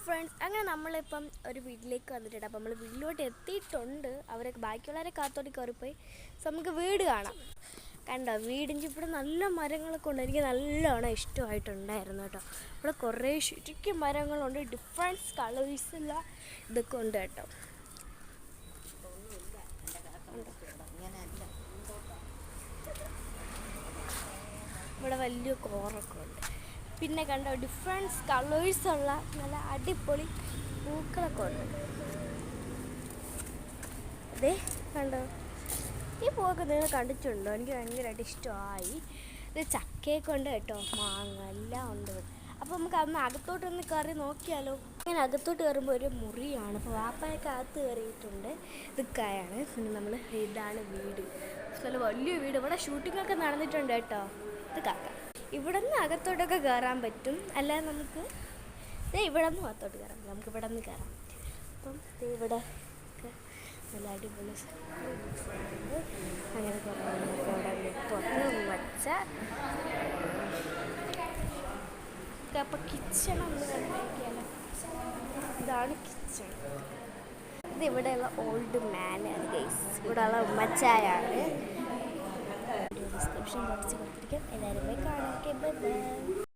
Friends, അങ്ങനെ നമ്മളിപ്പം ഒരു വീട്ടിലേക്ക് വന്നിട്ടുണ്ട്. അപ്പം നമ്മൾ വീട്ടിലോട്ട് എത്തിയിട്ടുണ്ട്. അവരൊക്കെ ബാക്കിയുള്ളവരെ കാത്തോടി കയറിപ്പോയി. സോ നമുക്ക് വീട് കാണാം. കണ്ടോ, വീടിൻ്റെ ഇവിടെ നല്ല മരങ്ങളൊക്കെ ഉണ്ട്. എനിക്ക് നല്ലോണം ഇഷ്ടമായിട്ടുണ്ടായിരുന്നു കേട്ടോ. ഇവിടെ കുറേ ശരിക്കും മരങ്ങളുണ്ട്, ഡിഫറൻസ് കളേഴ്സുള്ള ഇതൊക്കെ ഉണ്ട് കേട്ടോ. ഇവിടെ വലിയ കോറൊക്കെ ഉണ്ട്. പിന്നെ കണ്ടോ, ഡിഫറൻസ് കളേഴ്സുള്ള നല്ല അടിപൊളി പൂക്കളൊക്കെ ഉണ്ട്. അതെ കണ്ടോ, ഈ പൂവൊക്കെ നിങ്ങൾ കണ്ടിട്ടുണ്ടോ? എനിക്ക് ഭയങ്കരമായിട്ട് ഇഷ്ടമായി. ഇത് ചക്കയൊക്കെ ഉണ്ട് കേട്ടോ, മാങ്ങ എല്ലാം ഉണ്ട്. അപ്പോൾ നമുക്ക് അന്ന് അകത്തോട്ടൊന്ന് കയറി നോക്കിയാലോ. അങ്ങനെ അകത്തോട്ട് കയറുമ്പോൾ ഒരു മുറിയാണ്. അപ്പോൾ വാപ്പയൊക്കെ അകത്ത് കയറിയിട്ടുണ്ട്. ഇതൊക്കെയാണ്. പിന്നെ നമ്മൾ ഇതാണ് വീട്. നല്ല വലിയ വീട്. ഇവിടെ ഷൂട്ടിങ്ങൊക്കെ നടന്നിട്ടുണ്ട് കേട്ടോ. ഇത് കാക്ക. ഇവിടെ നിന്ന് അകത്തോട്ടൊക്കെ കയറാൻ പറ്റും. അല്ലാതെ നമുക്ക് ഇവിടെ നിന്ന് അകത്തോട്ട് കയറാൻ പറ്റും. നമുക്ക് ഇവിടെ നിന്ന് കയറാൻ പറ്റും. അപ്പം ഇവിടെ ഒക്കെ നല്ല അടിപൊളി അങ്ങനെ കുറേ ഇവിടെ തുറന്ന് വച്ച. അപ്പം കിച്ചൺ ഒന്ന് കണ്ടിരിക്കുകയാണ്. ഇതാണ് കിച്ചൺ. ഇത് ഇവിടെയുള്ള ഓൾഡ് മാനാണ് ഗൈസ്. ഇവിടെയുള്ള ഉമ്മച്ചായാണ്. ഡിസ്ക്രിപ്ഷൻ ബോക്സിൽ കൊടുത്തിരിക്കും. എല്ലാവരും പോയി കാണാം.